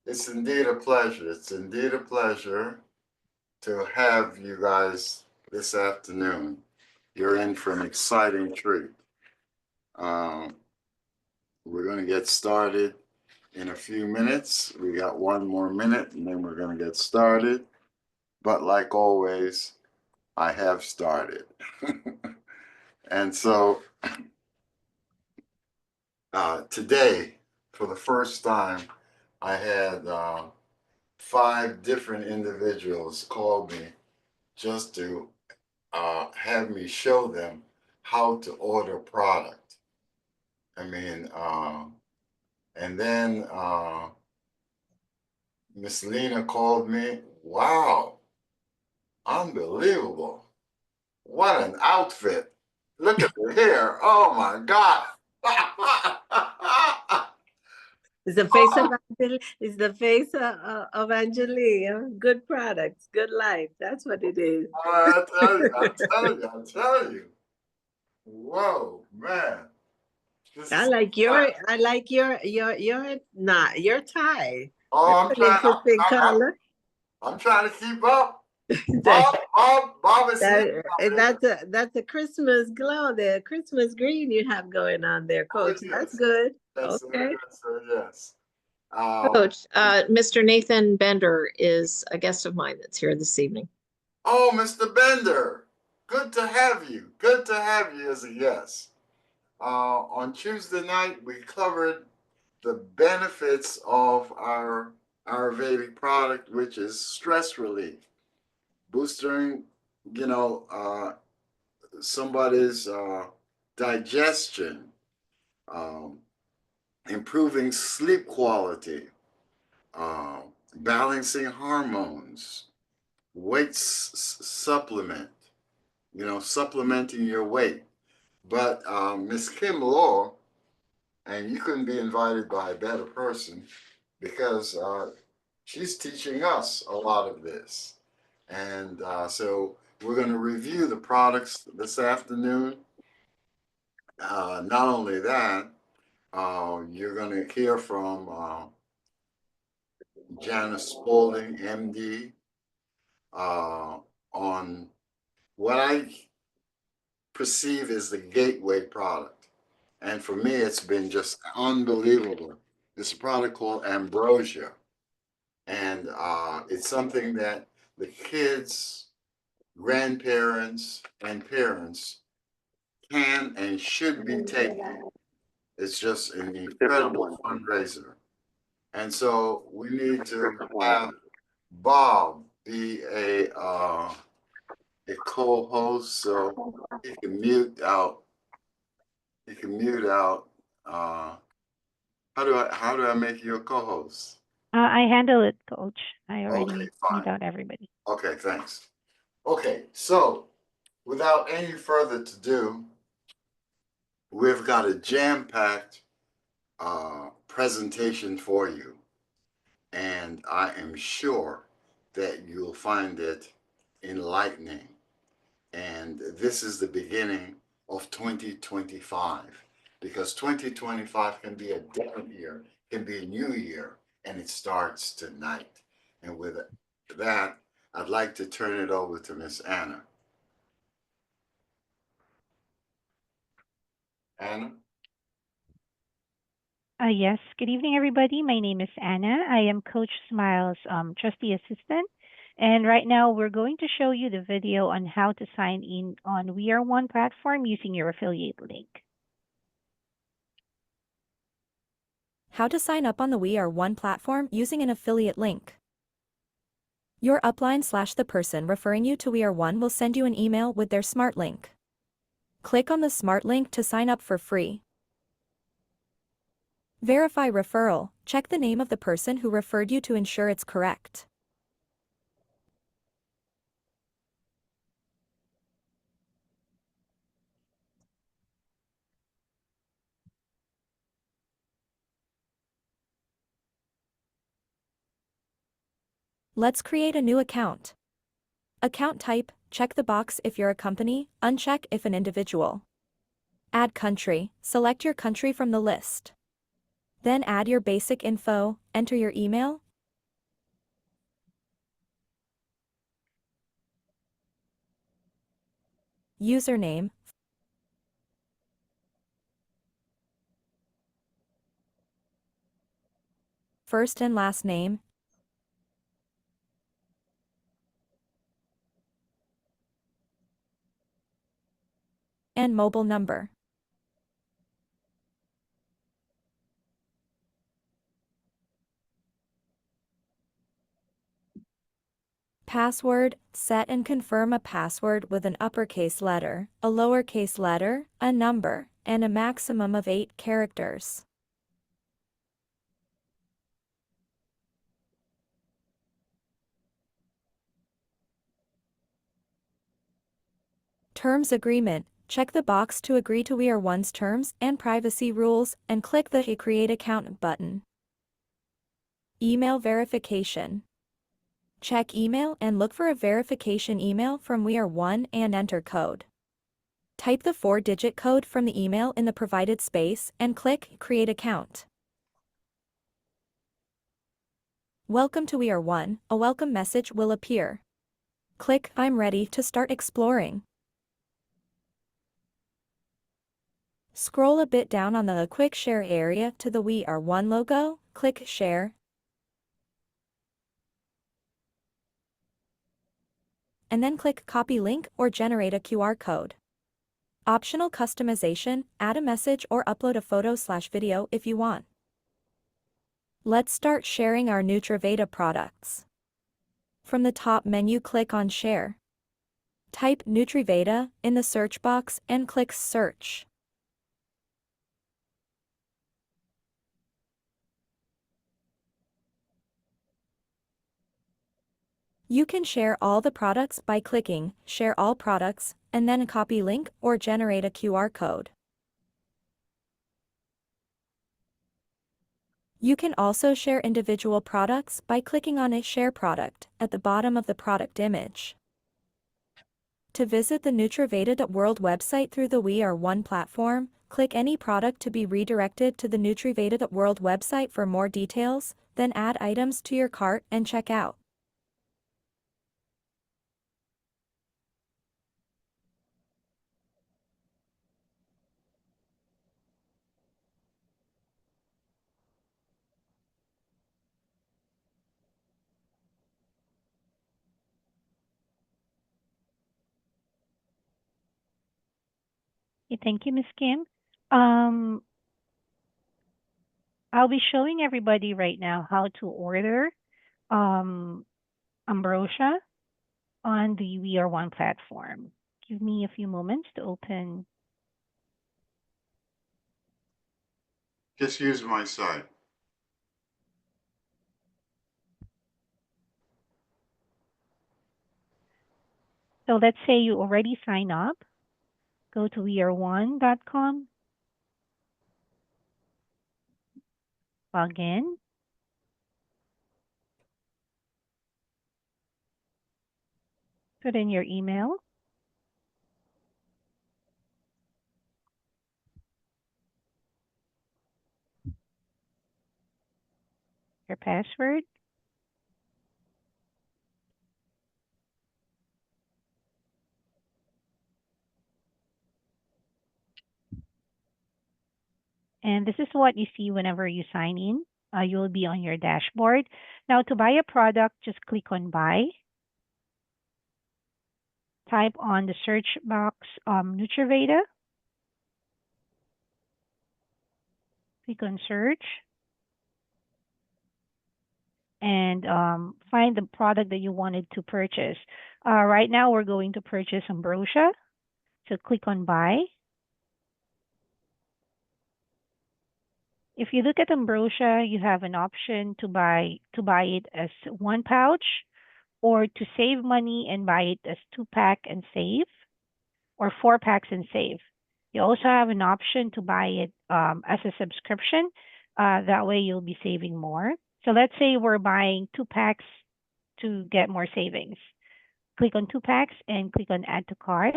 It's indeed a pleasure. It's indeed a pleasure to have you guys this afternoon. You're in for an exciting treat. Um, we're going to get started in a few minutes. We got one more minute and then we're going to get started. But like always, I have started. And so today, for the first time, I had 5 different individuals call me just to have me show them how to order product. I mean, and then Miss Lena called me. Wow, unbelievable. What an outfit. Look at the hair. Oh my God. It's the face of It's the face of Angeli. Good products, good life. That's what it is. I tell you, I tell you, I tell you. Whoa, man. This I is like your tie. That's oh, an interesting color. I'm trying to keep up. Bob is here. That's a Christmas glow there, Christmas green you have going on there, Oh, Coach. That's yes. good. Yes, sir. Okay. Yes, sir. Yes. Um, Coach, Mr. Nathan Bender is a guest of mine that's here this evening. oh, Mr. Bender. Good to have you. Good to have you as a guest. On Tuesday night, we covered the benefits of our Ayurvedic product, which is stress relief, boosting, somebody's digestion, um, improving sleep quality, uh, balancing hormones, supplement, supplementing your weight. But Miss Kim Law, and you couldn't be invited by a better person because she's teaching us a lot of this. And so we're going to review the products this afternoon. Not only that, you're going to hear from Janice Spaulding, MD, on what I perceive as the gateway product. And for me, it's been just unbelievable. It's a product called Ambrosia. And it's something that the kids, grandparents, and parents can and should be taking. It's just an incredible fundraiser. And so we need to have Bob be a co-host so he can mute out. He can mute out. Uh, how do I make you a co-host? I handle it, Coach. I Okay, already fine. beat out everybody. Okay, thanks. Okay, so without any further to do, we've got a jam-packed presentation for you, and I am sure that you'll find it enlightening. And this is the beginning of 2025 because 2025 can be a different year, can be a new year, and it starts tonight. And with that, I'd like to turn it over to Miss Anna. Anna? Yes, good evening, everybody. My name is Anna. I am Coach Smile's trustee assistant. And right now, we're going to show you the video on how to sign in on We Are One platform using your affiliate link. How to sign up on the We Are One platform using an affiliate link. Your upline / the person referring you to We Are One will send you an email with their smart link. Click on the smart link to sign up for free. Verify referral. Check the name of the person who referred you to ensure it's correct. Let's create a new account. Account type, check the box if you're a company, uncheck if an individual. Add country, select your country from the list. Then add your basic info, enter your email, username, first and last name, and mobile number. Password, set and confirm a password with an uppercase letter, a lowercase letter, a number, and a maximum of 8 characters. Terms agreement. Check the box to agree to We Are One's terms and privacy rules and click the Create Account button. Email verification. Check email and look for a verification email from We Are One and enter code. Type the 4-digit code from the email in the provided space and click Create Account. Welcome to We Are One. A welcome message will appear. Click I'm ready to start exploring. Scroll a bit down on the Quick Share area to the We Are One logo, click Share, and then click Copy Link or generate a QR code. Optional customization, add a message or upload a photo/video if you want. Let's start sharing our Nutraveda products. From the top menu, click on Share. Type Nutraveda in the search box and click Search. You can share all the products by clicking Share All Products, and then copy link or generate a QR code. You can also share individual products by clicking on a Share Product at the bottom of the product image. To visit the Nutraveda.world website through the We Are One platform, click any product to be redirected to the Nutraveda.world website for more details, then add items to your cart and check out. Okay, thank you, Miss Kim. Um, I'll be showing everybody right now how to order um, ambrosia on the We Are One platform. Give me a few moments to open. Just use my site. So let's say you already sign up. Go to weareone.com, log in. Put in your email, your password, and this is what you see whenever you sign in. You will be on your dashboard. Now, to buy a product, just click on Buy. Type on the search box Nutraveda. Click on Search. And find the product that you wanted to purchase. Right now, we're going to purchase ambrosia. So click on Buy. If you look at ambrosia, you have an option to buy it as 1 pouch, or to save money and buy it as 2-pack and save, or 4 packs and save. You also have an option to buy it as a subscription. That way you'll be saving more. So let's say we're buying 2 packs to get more savings. Click on 2 packs and click on Add to Cart.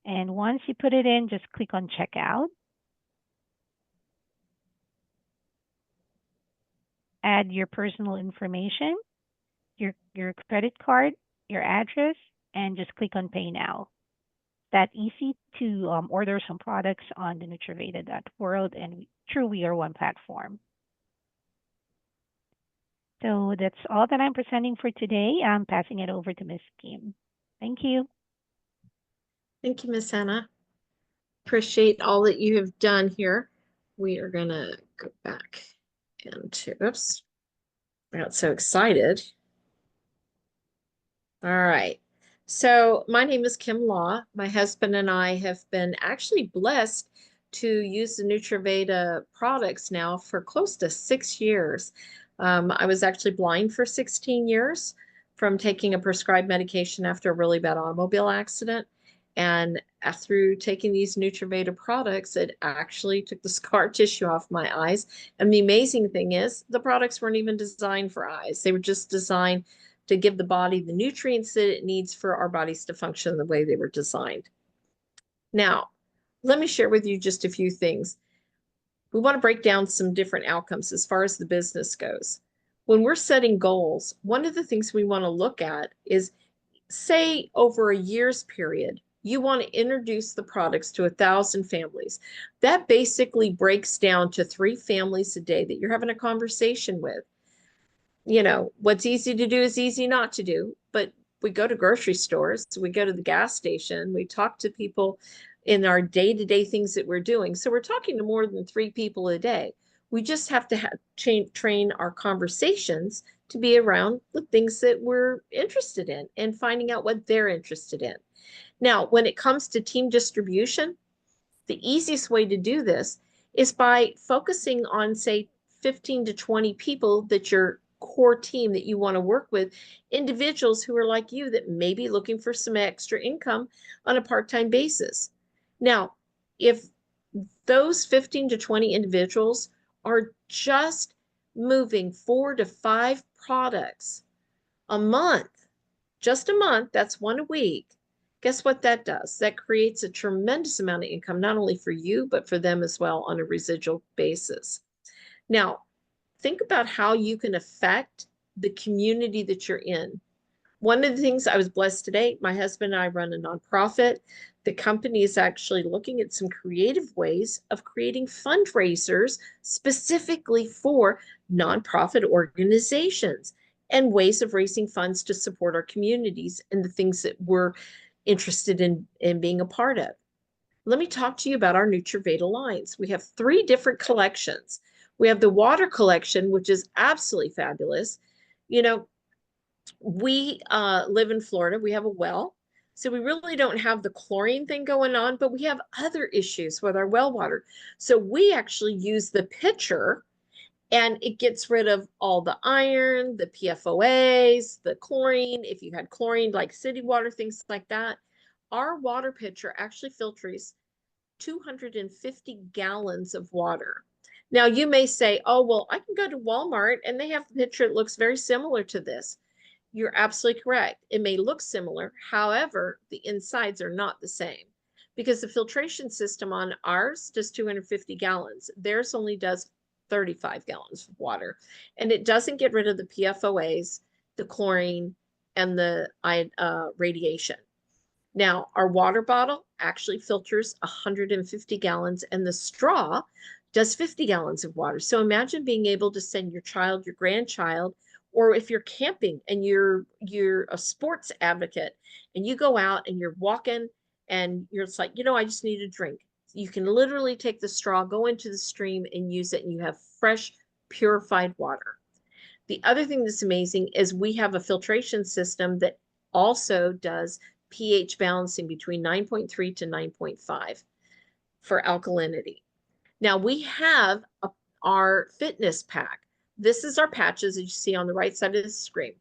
And once you put it in, just click on Checkout. Add your personal information, your credit card, your address, and just click on Pay Now. That easy to order some products on the Nutraveda.world and through We Are One platform. So that's all that I'm presenting for today. I'm passing it over to Miss Kim. Thank you. Thank you, Miss Anna. Appreciate all that you have done here. We are gonna go back into, oops, I got so excited. All right. So my name is Kim Law. My husband and I have been actually blessed to use the Nutraveda products now for close to 6 years. I was actually blind for 16 years from taking a prescribed medication after a really bad automobile accident. And through taking these Nutraveda products, it actually took the scar tissue off my eyes. And the amazing thing is the products weren't even designed for eyes. They were just designed to give the body the nutrients that it needs for our bodies to function the way they were designed. Now, let me share with you just a few things. We want to break down some different outcomes as far as the business goes. When we're setting goals, one of the things we want to look at is, say, over a year's period, you want to introduce the products to 1,000 families. That basically breaks down to 3 families a day that you're having a conversation with. You know, what's easy to do is easy not to do, but we go to grocery stores, we go to the gas station, we talk to people in our day-to-day things that we're doing. So we're talking to more than 3 people a day. We just have to train our conversations to be around the things that we're interested in and finding out what they're interested in. Now, when it comes to team distribution, the easiest way to do this is by focusing on, say, 15 to 20 people that your core team that you want to work with, individuals who are like you that may be looking for some extra income on a part-time basis. Now, if those 15 to 20 individuals are just moving 4 to 5 products a month, just a month, that's 1 a week. Guess what that does? That creates a tremendous amount of income, not only for you, but for them as well on a residual basis. Now, think about how you can affect the community that you're in. One of the things I was blessed today, my husband and I run a nonprofit. The company is actually looking at some creative ways of creating fundraisers specifically for nonprofit organizations and ways of raising funds to support our communities and the things that we're interested in being a part of. Let me talk to you about our Nutraveda lines. We have 3 different collections. We have the water collection, which is absolutely fabulous. You know, we live in Florida. We have a well. So we really don't have the chlorine thing going on, but we have other issues with our well water. So we actually use the pitcher, and it gets rid of all the iron, the PFOAs, the chlorine. If you had chlorine like city water, things like that. Our water pitcher actually filters 250 gallons of water. Now you may say, oh, well, I can go to Walmart and they have a pitcher that looks very similar to this. You're absolutely correct. It may look similar. However, the insides are not the same because the filtration system on ours does 250 gallons. Theirs only does 35 gallons of water. And it doesn't get rid of the PFOAs, the chlorine, and the radiation. Now, our water bottle actually filters 150 gallons and the straw does 50 gallons of water. So imagine being able to send your child, your grandchild, or if you're camping and you're a sports advocate and you go out and you're walking and you're just like, you know, I just need a drink. You can literally take the straw, go into the stream and use it, and you have fresh, purified water. The other thing that's amazing is we have a filtration system that also does pH balancing between 9.3 to 9.5 for alkalinity. Now we have our fitness pack. This is our patches that you see on the right side of the screen.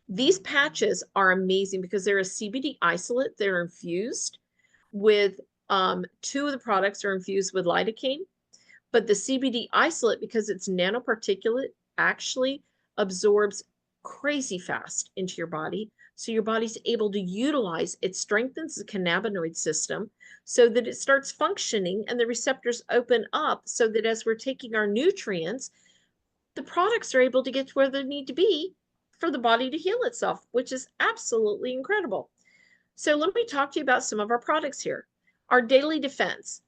These patches are amazing because they're a CBD isolate. They're infused with 2 of the products are infused with lidocaine, but the CBD isolate, because it's nanoparticulate, actually absorbs crazy fast into your body. So your body's able to utilize, it strengthens the cannabinoid system so that it starts functioning and the receptors open up so that as we're taking our nutrients, the products are able to get to where they need to be for the body to heal itself, which is absolutely incredible. So let me talk to you about some of our products here. Our daily defense.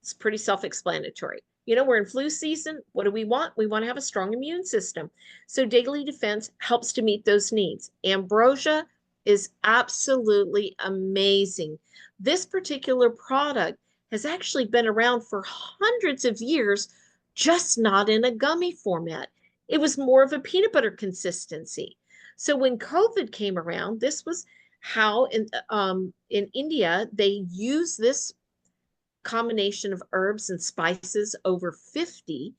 It's pretty self-explanatory. You know, we're in flu season. What do we want? We want to have a strong immune system. So daily defense helps to meet those needs. Ambrosia is absolutely amazing. This particular product has actually been around for hundreds of years, just not in a gummy format. It was more of a peanut butter consistency. So when COVID came around, this was how in India they use this combination of herbs and spices, over 50,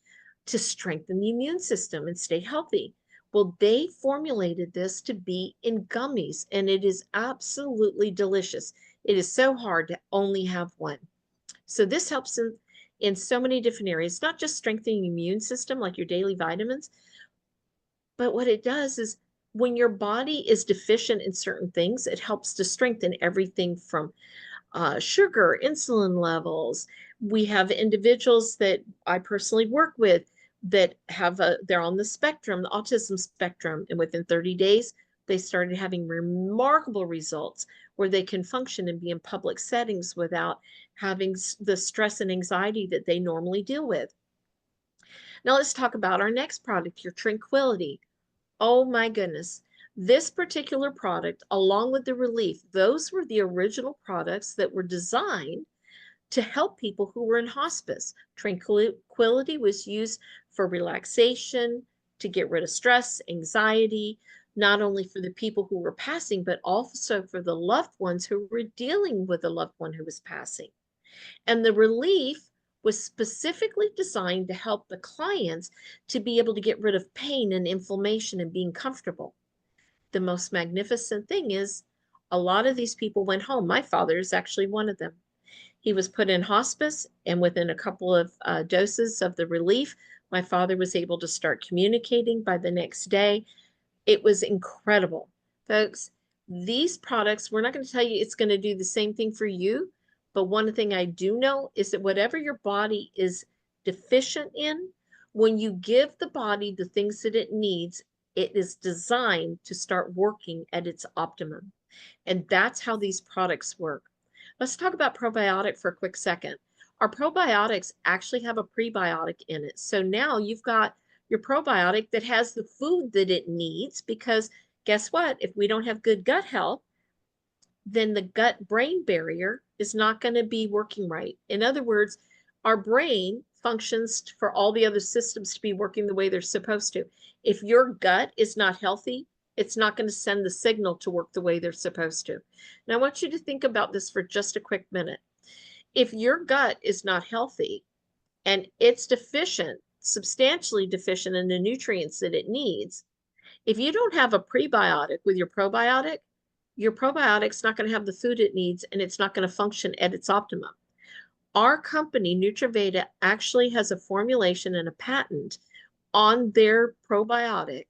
to strengthen the immune system and stay healthy. Well, they formulated this to be in gummies, and it is absolutely delicious. It is so hard to only have one. So this helps in so many different areas, not just strengthening the immune system like your daily vitamins, but what it does is when your body is deficient in certain things, it helps to strengthen everything from sugar, insulin levels. We have individuals that I personally work with that they're on the spectrum, the autism spectrum, and within 30 days, they started having remarkable results where they can function and be in public settings without having the stress and anxiety that they normally deal with. Now let's talk about our next product, your Tranquility. Oh my goodness. This particular product, along with the Relief, those were the original products that were designed to help people who were in hospice. Tranquility was used for relaxation, to get rid of stress, anxiety, not only for the people who were passing, but also for the loved ones who were dealing with a loved one who was passing. And the Relief was specifically designed to help the clients to be able to get rid of pain and inflammation and being comfortable. The most magnificent thing is a lot of these people went home. My father is actually one of them. He was put in hospice, and within a couple of doses of the Relief, my father was able to start communicating by the next day. It was incredible. Folks, these products, we're not going to tell you it's going to do the same thing for you, but one thing I do know is that whatever your body is deficient in, when you give the body the things that it needs, it is designed to start working at its optimum. And that's how these products work. Let's talk about probiotic for a quick second. Our probiotics actually have a prebiotic in it. So now you've got your probiotic that has the food that it needs, because guess what? If we don't have good gut health, then the gut-brain barrier is not going to be working right. In other words, our brain functions for all the other systems to be working the way they're supposed to. If your gut is not healthy, it's not going to send the signal to work the way they're supposed to. Now, I want you to think about this for just a quick minute. If your gut is not healthy and it's deficient, substantially deficient in the nutrients that it needs, if you don't have a prebiotic with your probiotic's not going to have the food it needs, and it's not going to function at its optimum. Our company, Nutraveda, actually has a formulation and a patent on their probiotic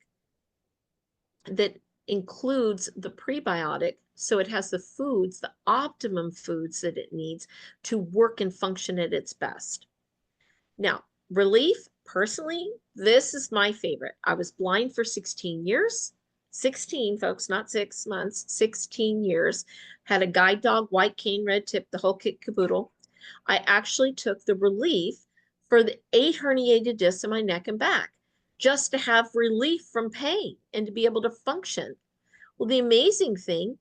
that includes the prebiotic, so it has the foods, the optimum foods that it needs to work and function at its best. Now, Relief, personally, this is my favorite. I was blind for 16 years. 16, folks, not 6 months, 16 years. Had a guide dog, white cane, red tip, the whole kit caboodle. I actually took the Relief for the 8 herniated discs in my neck and back, just to have relief from pain and to be able to function. Well, the amazing thing,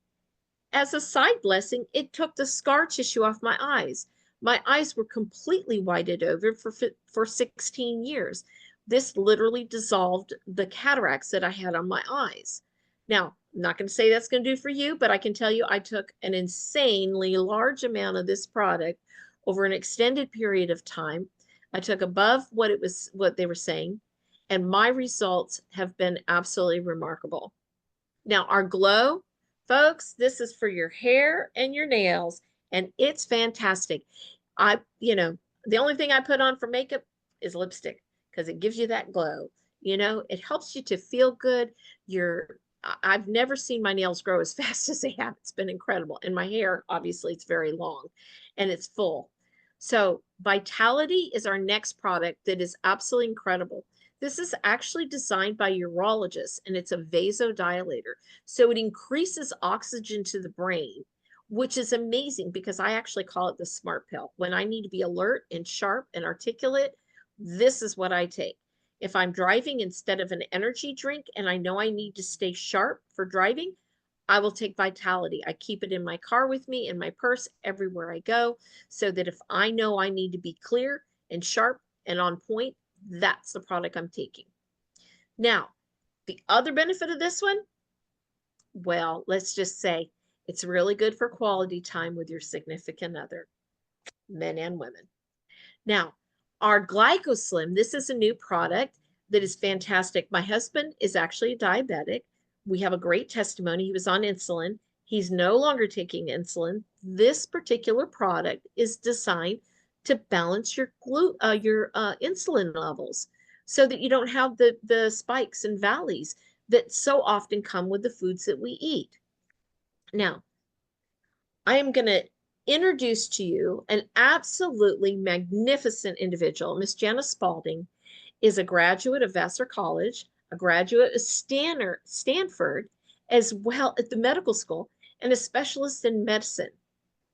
as a side blessing, it took the scar tissue off my eyes. My eyes were completely whited over for 16 years. This literally dissolved the cataracts that I had on my eyes. Now, I'm not going to say that's going to do for you, but I can tell you I took an insanely large amount of this product over an extended period of time. I took above what they were saying, and my results have been absolutely remarkable. Now, our Glow, folks, this is for your hair and your nails, and it's fantastic. The only thing I put on for makeup is lipstick, because it gives you that glow. It helps you to feel good. I've never seen my nails grow as fast as they have. It's been incredible. And my hair, obviously, it's very long and it's full. So Vitality is our next product that is absolutely incredible. This is actually designed by urologists, and it's a vasodilator. So it increases oxygen to the brain, which is amazing because I actually call it the smart pill. When I need to be alert and sharp and articulate, this is what I take. If I'm driving instead of an energy drink and I know I need to stay sharp for driving, I will take Vitality. I keep it in my car with me, in my purse, everywhere I go, so that if I know I need to be clear and sharp and on point, that's the product I'm taking. Now, the other benefit of this one, well, let's just say it's really good for quality time with your significant other, men and women. Now, our GlycoSlim, this is a new product that is fantastic. My husband is actually a diabetic. We have a great testimony. He was on insulin. He's no longer taking insulin. This particular product is designed to balance your insulin levels so that you don't have the spikes and valleys that so often come with the foods that we eat. Now, I am going to introduce to you an absolutely magnificent individual. Miss Janice Spalding is a graduate of Vassar College, a graduate of Stanford, as well at the medical school, and a specialist in medicine.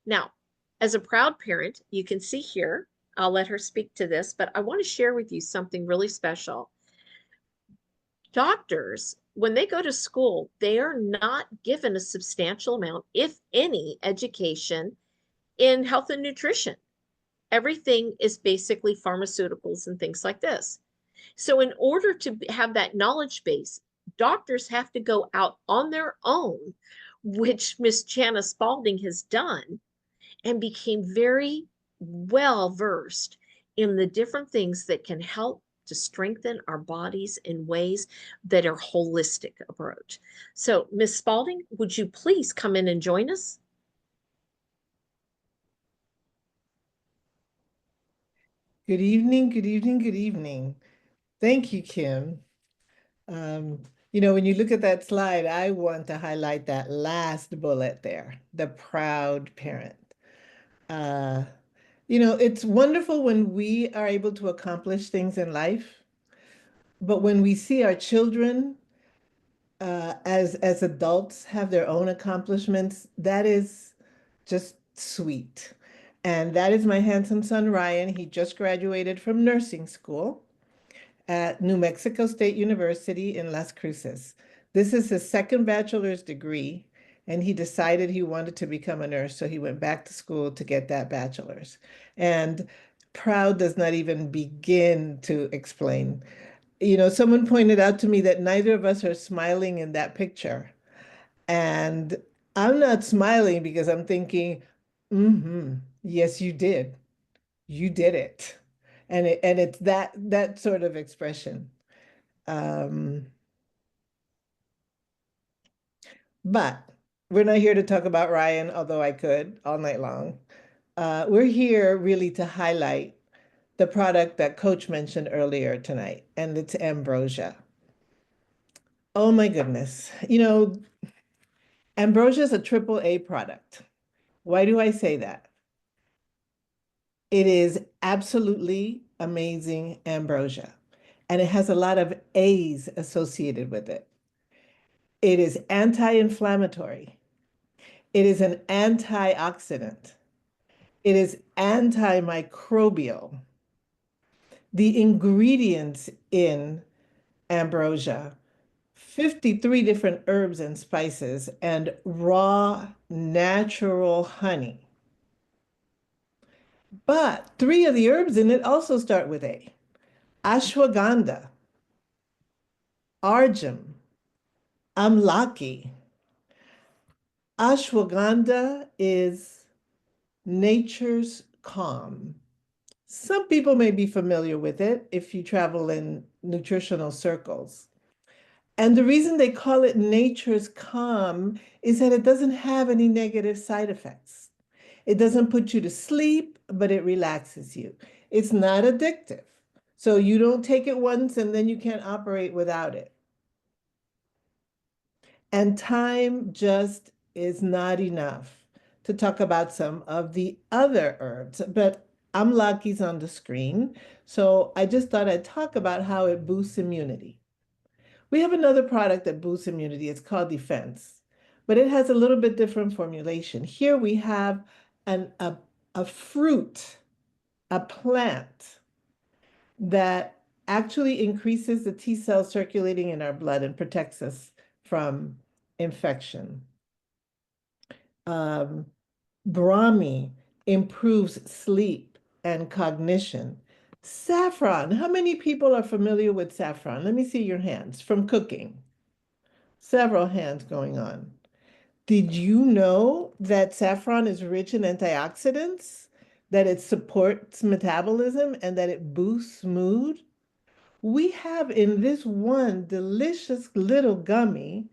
Now, as a proud parent, you can see here, I'll let her speak to this, but I want to share with you something really special. Doctors, when they go to school, they are not given a substantial amount, if any, education in health and nutrition. Everything is basically pharmaceuticals and things like this. So in order to have that knowledge base, doctors have to go out on their own, which Miss Janice Spalding has done, and became very well versed in the different things that can help to strengthen our bodies in ways that are holistic approach. So Miss Spalding, would you please come in and join us? Good evening, good evening, good evening. Thank you, Kim. When you look at that slide, I want to highlight that last bullet there, the proud parent. It's wonderful when we are able to accomplish things in life, but when we see our children as adults have their own accomplishments, that is just sweet. And that is my handsome son, Ryan. He just graduated from nursing school at New Mexico State University in Las Cruces. This is his second bachelor's degree, and he decided he wanted to become a nurse, so he went back to school to get that bachelor's. And proud does not even begin to explain. Someone pointed out to me that neither of us are smiling in that picture. And I'm not smiling because I'm thinking, yes, you did. You did it. And it's that sort of expression. But we're not here to talk about Ryan, although I could all night long. We're here really to highlight the product that Coach mentioned earlier tonight, and it's ambrosia. Oh my goodness. Ambrosia is a AAA product. Why do I say that? It is absolutely amazing ambrosia, and it has a lot of A's associated with it. It is anti-inflammatory. It is an antioxidant. It is antimicrobial. The ingredients in ambrosia, 53 different herbs and spices, and raw natural honey. But 3 of the herbs in it also start with A. Ashwagandha, arjun, amlaki. Ashwagandha is nature's calm. Some people may be familiar with it if you travel in nutritional circles. And the reason they call it nature's calm is that it doesn't have any negative side effects. It doesn't put you to sleep, but it relaxes you. It's not addictive. So you don't take it once and then you can't operate without it. And time just is not enough to talk about some of the other herbs, but Amlaki's on the screen. So I just thought I'd talk about how it boosts immunity. We have another product that boosts immunity. It's called Defense, but it has a little bit different formulation. Here we have a fruit, a plant that actually increases the T cells circulating in our blood and protects us from infection. Brahmi improves sleep and cognition. Saffron, how many people are familiar with saffron? Let me see your hands from cooking. Several hands going on. Did you know that saffron is rich in antioxidants, that it supports metabolism, and that it boosts mood? We have in this one delicious little gummy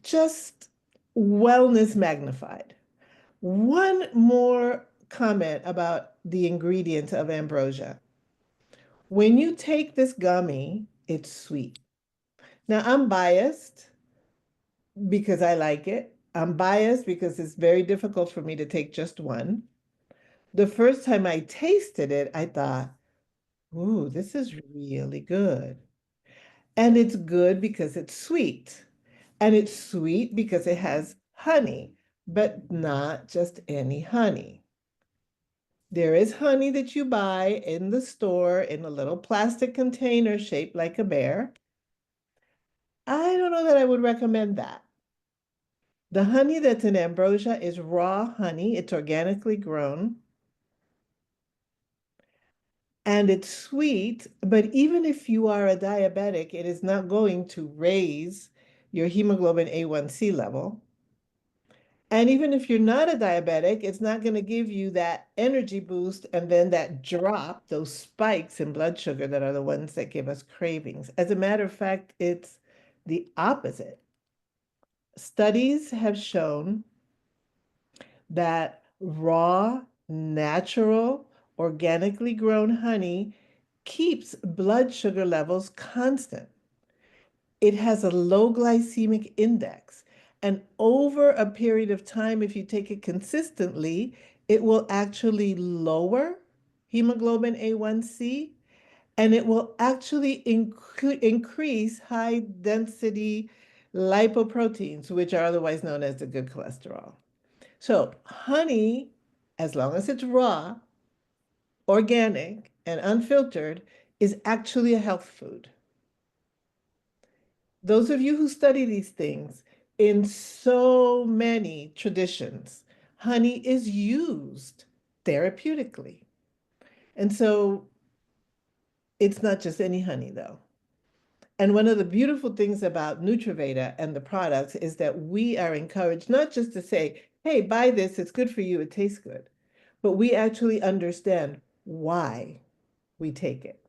just wellness magnified. One more comment about the ingredients of ambrosia. When you take this gummy, it's sweet. Now, I'm biased because I like it. I'm biased because it's very difficult for me to take just one. The first time I tasted it, I thought, ooh, this is really good. And it's good because it's sweet. And it's sweet because it has honey, but not just any honey. There is honey that you buy in the store in a little plastic container shaped like a bear. I don't know that I would recommend that. The honey that's in ambrosia is raw honey. It's organically grown. And it's sweet, but even if you are a diabetic, it is not going to raise your hemoglobin A1C level. And even if you're not a diabetic, it's not going to give you that energy boost and then that drop, those spikes in blood sugar that are the ones that give us cravings. As a matter of fact, it's the opposite. Studies have shown that raw, natural, organically grown honey keeps blood sugar levels constant. It has a low glycemic index. And over a period of time, if you take it consistently, it will actually lower hemoglobin A1C and it will actually increase high density lipoproteins, which are otherwise known as the good cholesterol. So, honey, as long as it's raw, organic, and unfiltered, is actually a health food. Those of you who study these things, in so many traditions, honey is used therapeutically. And so it's not just any honey, though. And one of the beautiful things about Nutraveda and the products is that we are encouraged not just to say, hey, buy this, it's good for you, it tastes good, but we actually understand why we take it.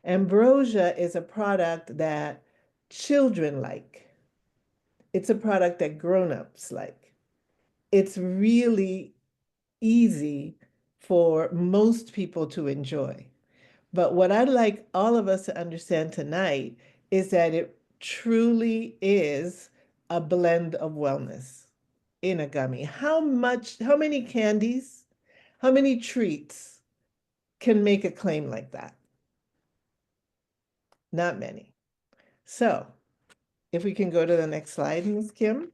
Ambrosia is a product that children like. It's a product that grown-ups like. It's really easy for most people to enjoy. But what I'd like all of us to understand tonight is that it truly is a blend of wellness in a gummy. How many candies, how many treats can make a claim like that? Not many. So if we can go to the next slide, Ms. Kim.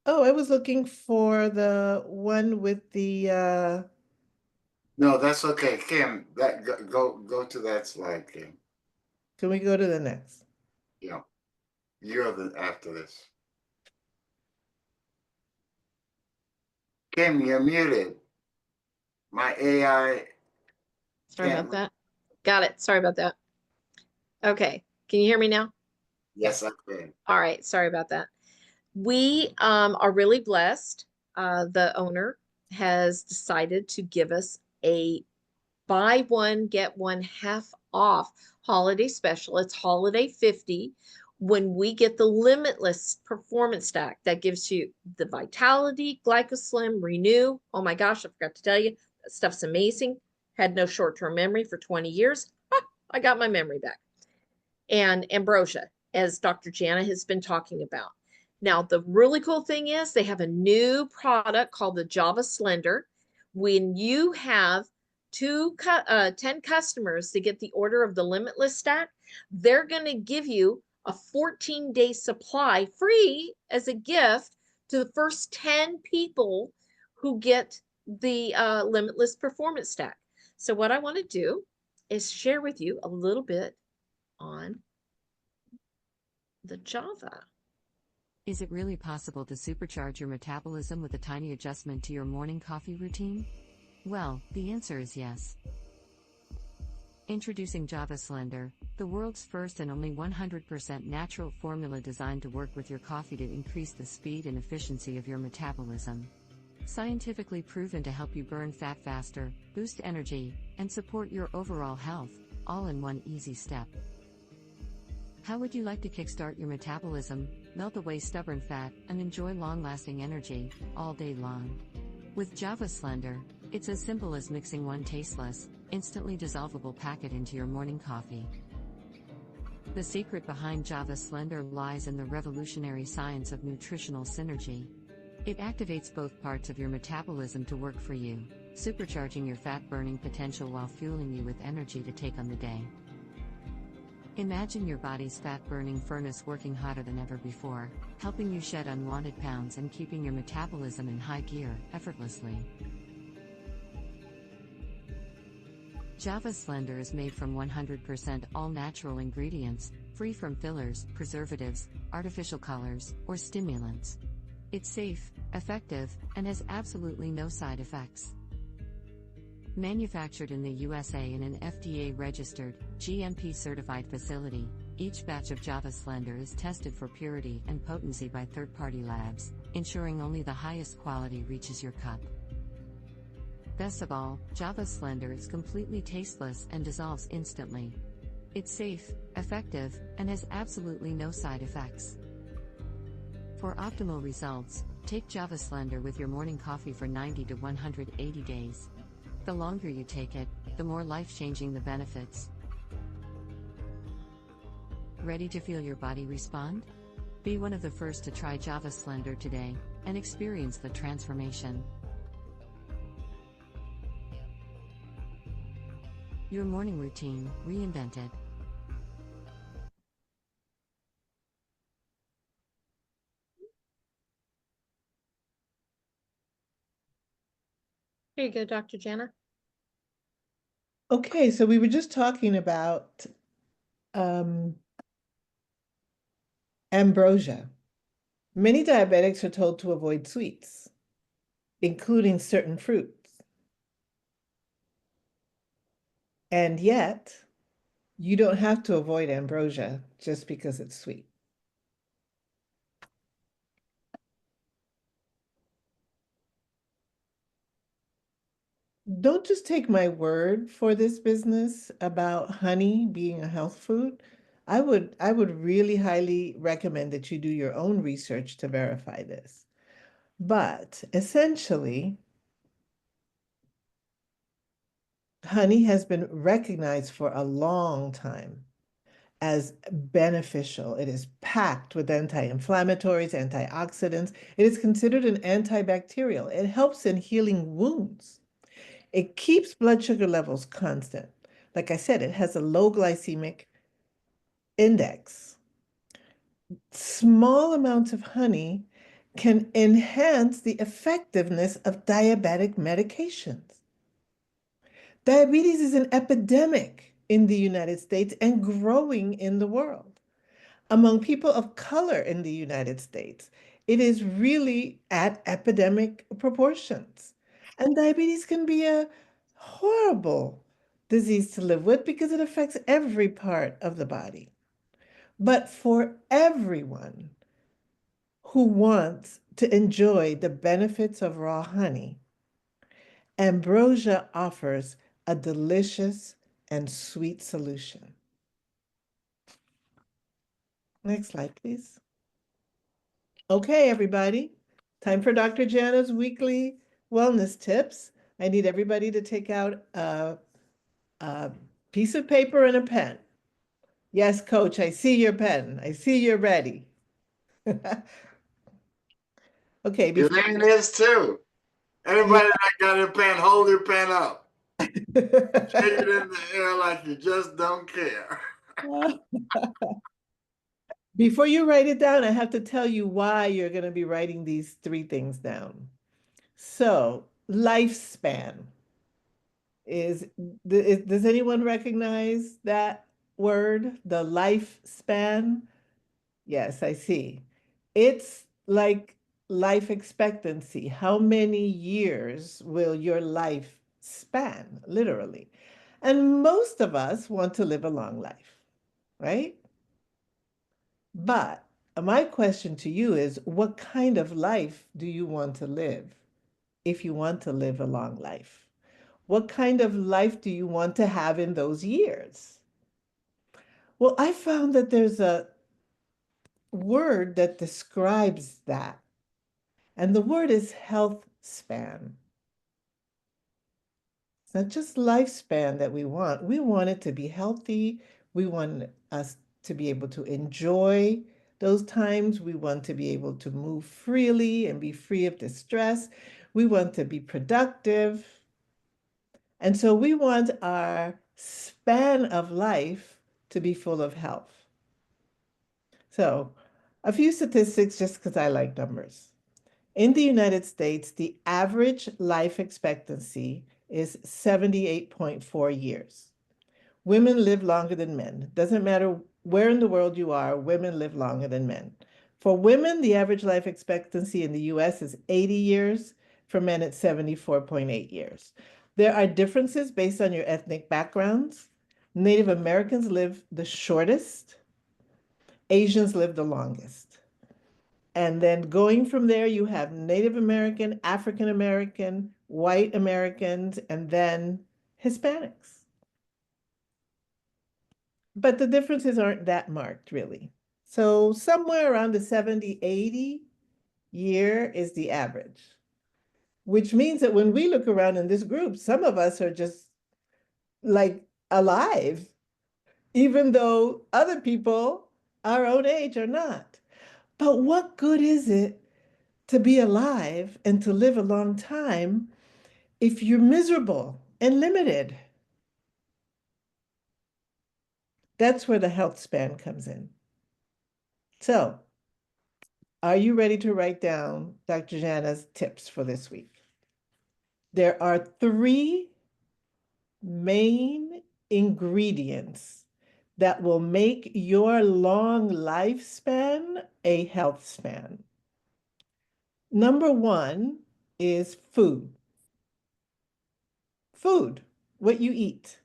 Oh, I was looking for the one with the No, that's okay, Kim. That go to that slide, Kim. can we go to the next? Yeah, you're the after this. Kim, you're muted. My AI Sorry can't. about that. Got it. Sorry about that. Okay. Can you hear me now? Yes, I can. All right. Sorry about that. We are really blessed. The owner has decided to give us a buy one, get one half off holiday special. It's holiday 50. When we get the limitless performance stack that gives you the vitality, glycoslim, renew. Oh my gosh, I forgot to tell you, that stuff's amazing. Had no short-term memory for 20 years. I got my memory back. And ambrosia, as Dr. Jana has been talking about. Now, the really cool thing is they have a new product called the Java Slender. When you have 10 customers to get the order of the Limitless stack, they're going to give you a 14-day supply free as a gift to the first 10 people who get the Limitless Performance Stack. So what I want to do is share with you a little bit on the Java. Is it really possible to supercharge your metabolism with a tiny adjustment to your morning coffee routine? Well, the answer is yes. Introducing Java Slender, the world's first and only 100% natural formula designed to work with your coffee to increase the speed and efficiency of your metabolism. Scientifically proven to help you burn fat faster, boost energy, and support your overall health, all in one easy step. How would you like to kickstart your metabolism, melt away stubborn fat, and enjoy long-lasting energy, all day long? With Java Slender, it's as simple as mixing one tasteless, instantly dissolvable packet into your morning coffee. The secret behind Java Slender lies in the revolutionary science of nutritional synergy. It activates both parts of your metabolism to work for you, supercharging your fat-burning potential while fueling you with energy to take on the day. Imagine your body's fat-burning furnace working hotter than ever before, helping you shed unwanted pounds and keeping your metabolism in high gear, effortlessly. Java Slender is made from 100% all-natural ingredients, free from fillers, preservatives, artificial colors, or stimulants. It's safe, effective, and has absolutely no side effects. Manufactured in the USA in an FDA-registered, GMP-certified facility, each batch of Java Slender is tested for purity and potency by third-party labs, ensuring only the highest quality reaches your cup. Best of all, Java Slender is completely tasteless and dissolves instantly. It's safe, effective, and has absolutely no side effects. For optimal results, take Java Slender with your morning coffee for 90 to 180 days. The longer you take it, the more life-changing the benefits. Ready to feel your body respond? Be one of the first to try Java Slender today, and experience the transformation. Your morning routine, reinvented. Here you go, Dr. Jana. Okay, so we were just talking about ambrosia. Many diabetics are told to avoid sweets, including certain fruits. And yet, you don't have to avoid ambrosia just because it's sweet. Don't just take my word for this business about honey being a health food. I would really highly recommend that you do your own research to verify this. But essentially, honey has been recognized for a long time as beneficial. It is packed with anti-inflammatories, antioxidants. It is considered an antibacterial. It helps in healing wounds. It keeps blood sugar levels constant. Like I said, it has a low glycemic index. Small amounts of honey can enhance the effectiveness of diabetic medications. Diabetes is an epidemic in the United States and growing in the world. Among people of color in the United States, it is really at epidemic proportions. And diabetes can be a horrible disease to live with because it affects every part of the body. But for everyone who wants to enjoy the benefits of raw honey, ambrosia offers a delicious and sweet solution. Next slide, please. Okay, everybody. Time for Dr. Jana's weekly wellness tips. I need everybody to take out a piece of paper and a pen. Yes, Coach, I see your pen. I see you're ready. Okay, Elaine is too. Anybody that got their pen, hold your pen up. Shake it in the air like you just don't care. before you write it down, I have to tell you why you're going to be writing these three things down. So, lifespan is, does anyone recognize that word, the lifespan? Yes, I see. It's like life expectancy. How many years will your life span, literally? And most of us want to live a long life, right? But my question to you is, what kind of life do you want to live if you want to live a long life? What kind of life do you want to have in those years? Well, I found that there's a word that describes that, and the word is health span. It's not just lifespan that we want. We want it to be healthy. We want us to be able to enjoy those times. We want to be able to move freely and be free of distress. We want to be productive. And so we want our span of life to be full of health. So, a few statistics just because I like numbers. In the United States, the average life expectancy is 78.4 years. Women live longer than men. Doesn't matter where in the world you are, women live longer than men. For women, the average life expectancy in the US is 80 years. For men, it's 74.8 years. There are differences based on your ethnic backgrounds. Native Americans live the shortest, Asians live the longest. And then going from there, you have Native American, African American, white Americans, and then Hispanics. But the differences aren't that marked, really. So somewhere around the 70, 80 year is the average, which means that when we look around in this group, some of us are just like alive, even though other people our own age are not. But what good is it to be alive and to live a long time if you're miserable and limited? That's where the health span comes in. So, are you ready to write down Dr. Jana's tips for this week? There are three main ingredients that will make your long lifespan a health span. Number one is food. Food, what you eat.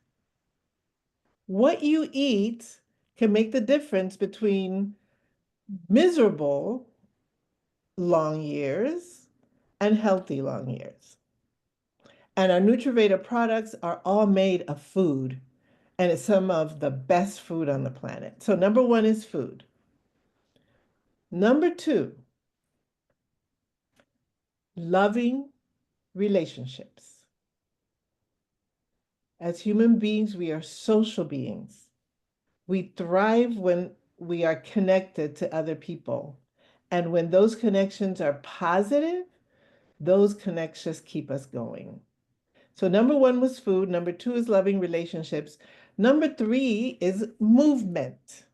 What you eat can make the difference between miserable long years and healthy long years. And our Nutraveda products are all made of food, and it's some of the best food on the planet. So number one is food. Number two, loving relationships. As human beings, we are social beings. We thrive when we are connected to other people. And when those connections are positive, those connections keep us going. So number one was food. Number two is loving relationships. Number three is movement.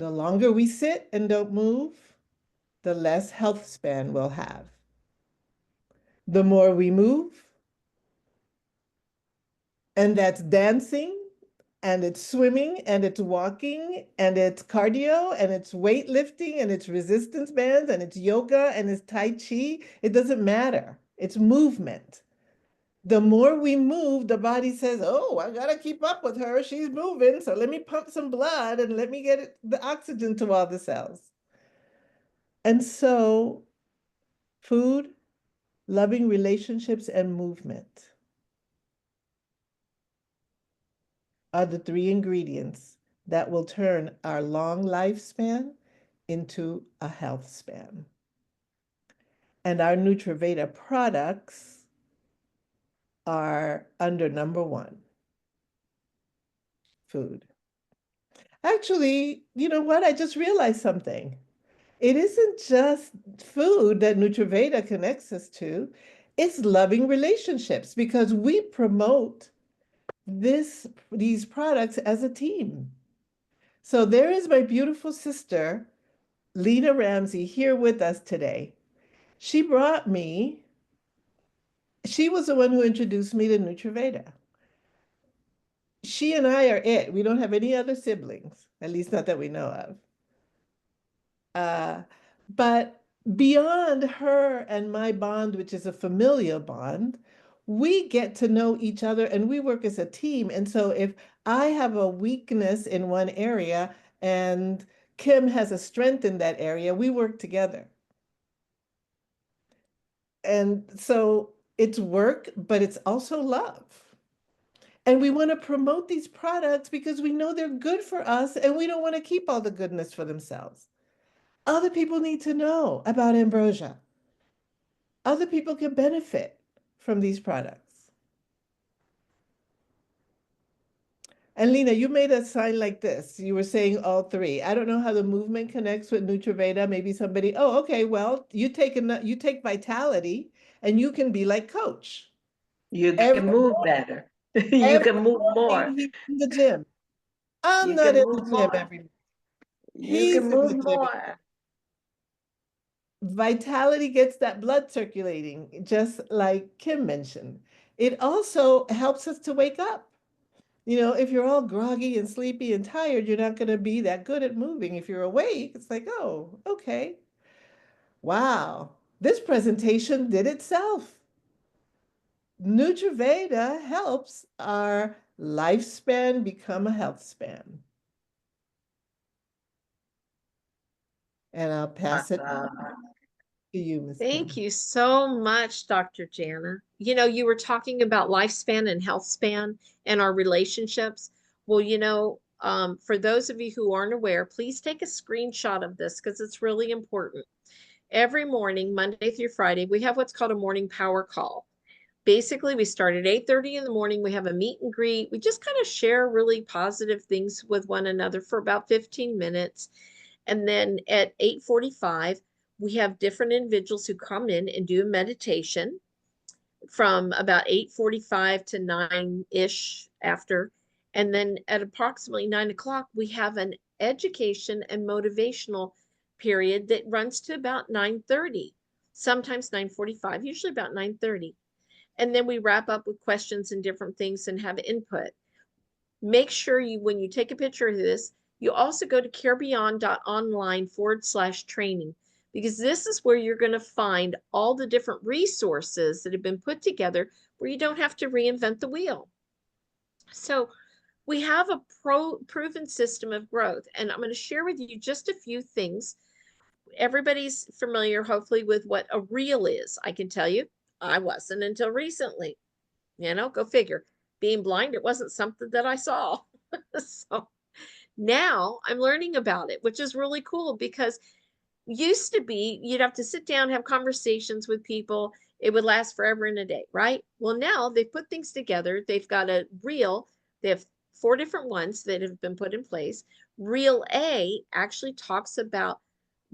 The longer we sit and don't move, the less health span we'll have. The more we move, and that's dancing, and it's swimming, and it's walking, and it's cardio, and it's weightlifting, and it's resistance bands, and it's yoga, and it's Tai Chi. It doesn't matter. It's movement. The more we move, the body says, oh, I gotta keep up with her. She's moving, so let me pump some blood and let me get the oxygen to all the cells. And so food, loving relationships, and movement are the three ingredients that will turn our long lifespan into a health span. And our Nutraveda products are under number one, food. Actually, you know what? I just realized something. It isn't just food that Nutraveda connects us to, it's loving relationships because we promote these products as a team. So there is my beautiful sister, Lena Ramsey, here with us today. She brought me, she was the one who introduced me to Nutraveda. She and I are it. We don't have any other siblings, at least not that we know of. Uh, but beyond her and my bond, which is a familial bond, we get to know each other and we work as a team. And so if I have a weakness in one area and Kim has a strength in that area, we work together. And so it's work, but it's also love. And we want to promote these products because we know they're good for us and we don't want to keep all the goodness for themselves. Other people need to know about ambrosia. Other people can benefit from these products. And Lena, you made a sign like this. You were saying all three. I don't know how the movement connects with Nutraveda. Maybe somebody, oh, okay, well, you take Vitality and you can be like Coach. You Every, can move better. You every can move morning more. he's in the gym. I'm You not can in move the gym more. every morning. You He's can in the move gym. more. Vitality gets that blood circulating, just like Kim mentioned. It also helps us to wake up. You know, if you're all groggy and sleepy and tired, you're not going to be that good at moving. If you're awake, it's like, oh, okay. Wow. This presentation did itself. Nutraveda helps our lifespan become a health span. And I'll pass it Awesome. to you, Ms. Thank Kim. you so much, Dr. Jana. You know, you were talking about lifespan and health span and our relationships. Well, for those of you who aren't aware, please take a screenshot of this because it's really important. Every morning, Monday through Friday, we have what's called a morning power call. Basically, we start at 8:30 in the morning. We have a meet and greet. We just kind of share really positive things with one another for about 15 minutes. And then at 8:45, we have different individuals who come in and do a meditation from about 8:45 to 9-ish after. And then at approximately 9 o'clock, we have an education and motivational period that runs to about 9:30, sometimes 9:45, usually about 9:30. And then we wrap up with questions and different things and have input. Make sure when you take a picture of this, you also go to carebeyond.online/training, because this is where you're going to find all the different resources that have been put together where you don't have to reinvent the wheel. So we have a proven system of growth, and I'm going to share with you just a few things. Everybody's familiar, hopefully, with what a reel is. I can tell you, I wasn't until recently. Go figure. Being blind, it wasn't something that I saw. So now I'm learning about it, which is really cool because used to be you'd have to sit down, have conversations with people. It would last forever and a day, right? Well, now they've put things together. They've got a reel. They have 4 different ones that have been put in place. Reel A actually talks about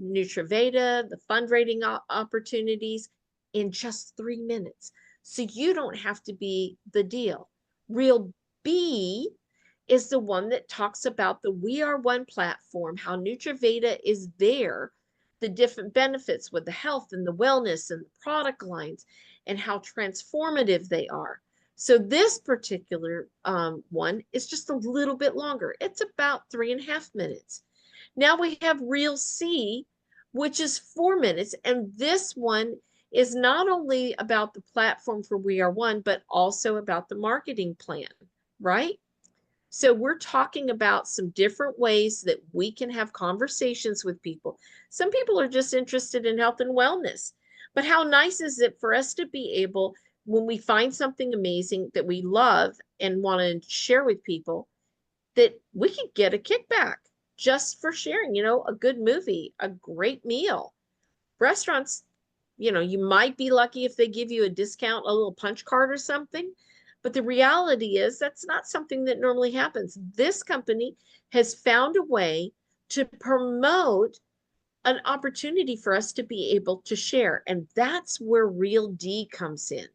Nutraveda, the fundraising opportunities in just 3 minutes. So you don't have to be the deal. Reel B is the one that talks about the We Are One platform, how Nutraveda is there, the different benefits with the health and the wellness and the product lines, and how transformative they are. So this particular one is just a little bit longer. It's about 3.5 minutes. Now we have Reel C, which is 4 minutes. And this one is not only about the platform for We Are One, but also about the marketing plan, right? So we're talking about some different ways that we can have conversations with people. Some people are just interested in health and wellness, but how nice is it for us to be able, when we find something amazing that we love and want to share with people, that we can get a kickback just for sharing, a good movie, a great meal. Restaurants, you might be lucky if they give you a discount, a little punch card or something, But the reality is that's not something that normally happens. This company has found a way to promote an opportunity for us to be able to share. And that's where Real D comes in.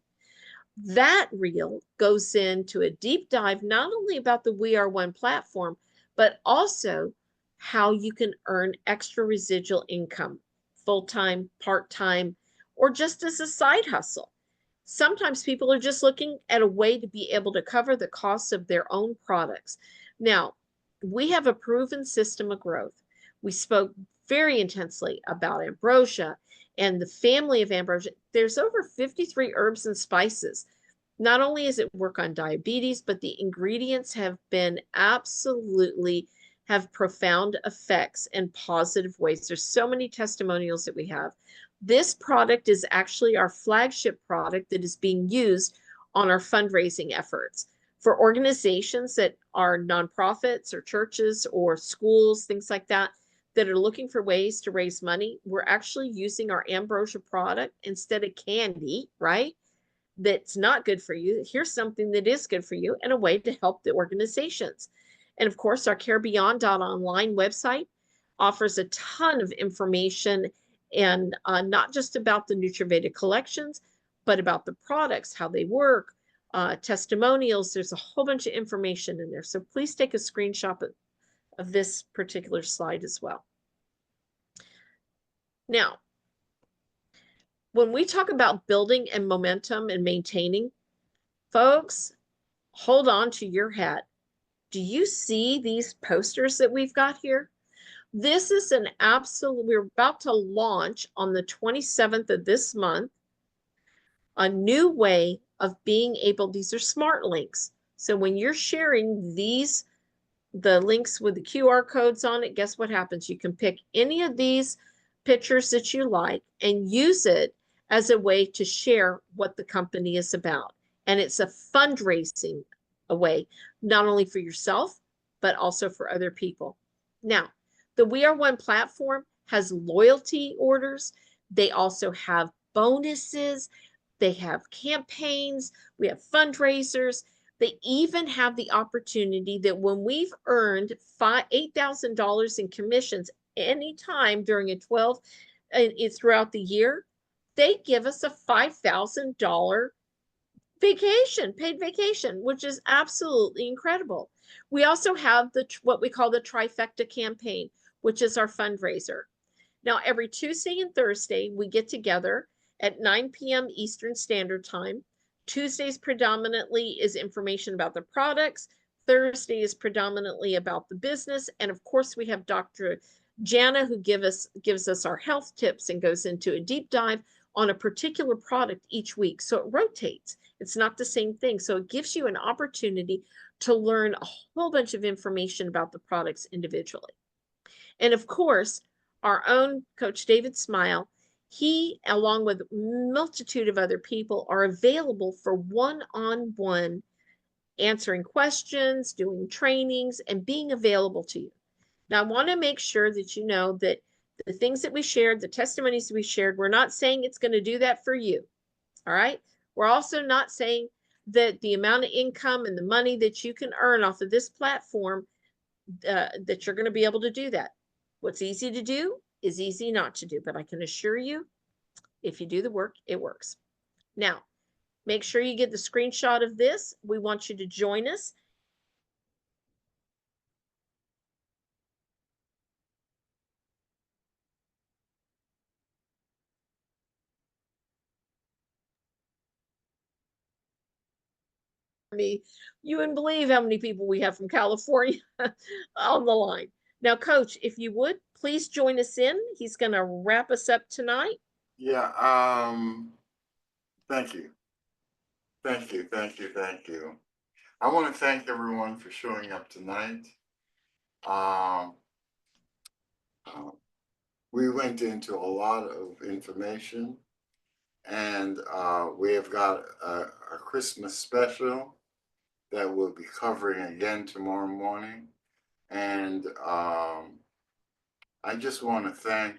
That reel goes into a deep dive, not only about the We Are One platform, but also how you can earn extra residual income, full-time, part-time, or just as a side hustle. Sometimes people are just looking at a way to be able to cover the costs of their own products. Now, we have a proven system of growth. We spoke very intensely about ambrosia and the family of ambrosia. There's over 53 herbs and spices. Not only does it work on diabetes, but the ingredients have been absolutely have profound effects in positive ways. There's so many testimonials that we have. This product is actually our flagship product that is being used on our fundraising efforts for organizations that are nonprofits or churches or schools, things like that, that are looking for ways to raise money. We're actually using our ambrosia product instead of candy, right? That's not good for you. Here's something that is good for you and a way to help the organizations. And of course, our carebeyond.online website offers a ton of information and not just about the Nutraveda collections, but about the products, how they work, testimonials. There's a whole bunch of information in there. So please take a screenshot of this particular slide as well. Now, when we talk about building and momentum and maintaining, folks, hold on to your hat. Do you see these posters that we've got here? This is an absolute, we're about to launch on the 27th of this month, a new way of being able, these are smart links. So when you're sharing these, the links with the QR codes on it, guess what happens? You can pick any of these pictures that you like and use it as a way to share what the company is about. And it's a fundraising way, not only for yourself, but also for other people. Now, the We Are One platform has loyalty orders. They also have bonuses. They have campaigns. We have fundraisers. They even have the opportunity that when we've earned $8,000 in commissions anytime during a 12 throughout the year, they give us a $5,000 vacation, paid vacation, which is absolutely incredible. We also have what we call the trifecta campaign, which is our fundraiser. Now, every Tuesday and Thursday, we get together at 9 p.m. Eastern Standard Time. Tuesdays predominantly is information about the products. Thursday is predominantly about the business. And of course, we have Dr. Jana, who gives us our health tips and goes into a deep dive on a particular product each week. So it rotates. It's not the same thing. So it gives you an opportunity to learn a whole bunch of information about the products individually. And of course, our own Coach David Smile, he, along with a multitude of other people, are available for one-on-one answering questions, doing trainings, and being available to you. Now, I want to make sure that you know that the things that we shared, the testimonies that we shared, we're not saying it's going to do that for you. All right. We're also not saying that the amount of income and the money that you can earn off of this platform, that you're going to be able to do that. What's easy to do is easy not to do, but I can assure you, if you do the work, it works. Now, make sure you get the screenshot of this. We want you to join us. You wouldn't believe how many people we have from California on the line. Now, Coach, if you would, please join us in. He's going to wrap us up tonight. Yeah, thank you. Thank you, thank you, thank you. I want to thank everyone for showing up tonight. We went into a lot of information, and we have got a Christmas special that we'll be covering again tomorrow morning. And I just want to thank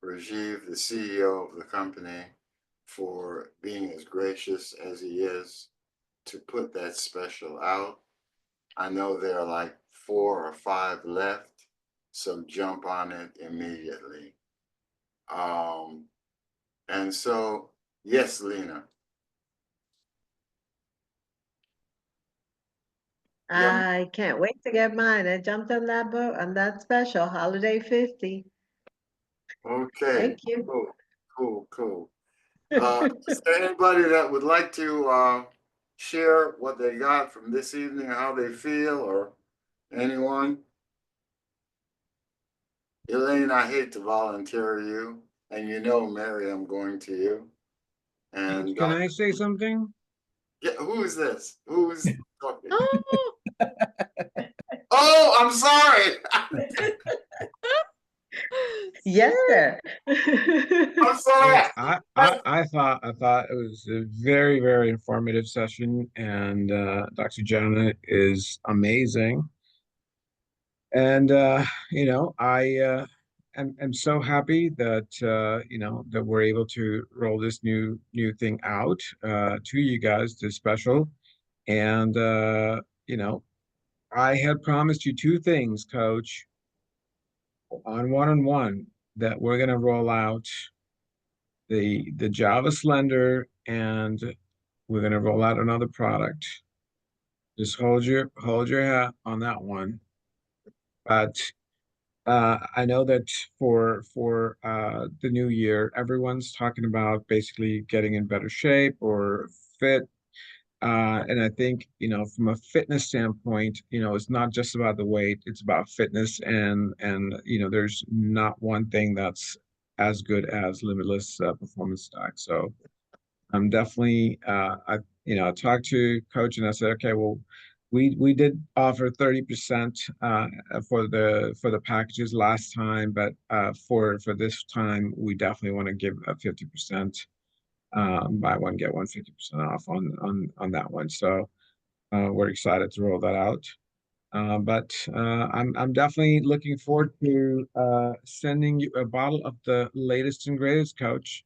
Rajiv, the CEO of the company, for being as gracious as he is to put that special out. I know there are like 4 or 5 left, so jump on it immediately. And so, yes, Lena. I can't wait to get mine. I jumped on that boat on that special holiday 50. Okay, Thank you. cool. Is there anybody that would like to share what they got from this evening, how they feel, or anyone? Elaine, I hate to volunteer you, and you know, Mary, I'm going to you. And Can I say something? yeah, who is this? Who's talking? Oh, Oh, I'm sorry. Yes, sir. I'm sorry. Yeah, I thought it was a very, very informative session, and Dr. Janet is amazing. And I am so happy that that we're able to roll this new thing out to you guys, this special. And I had promised you two things, Coach, on one that we're gonna roll out the Java Slender, and we're gonna roll out another product. Just hold your hat on that one. But I know that for the new year, everyone's talking about basically getting in better shape or fit. And I think, from a fitness standpoint, it's not just about the weight, it's about fitness, and there's not one thing that's as good as limitless performance stock. So I'm definitely I talked to coach and I said, okay, well, we did offer 30% for the packages last time, but for this time we definitely want to give a 50% buy one get one 50% off on that one. So we're excited to roll that out. But I'm definitely looking forward to sending you a bottle of the latest and greatest, Coach.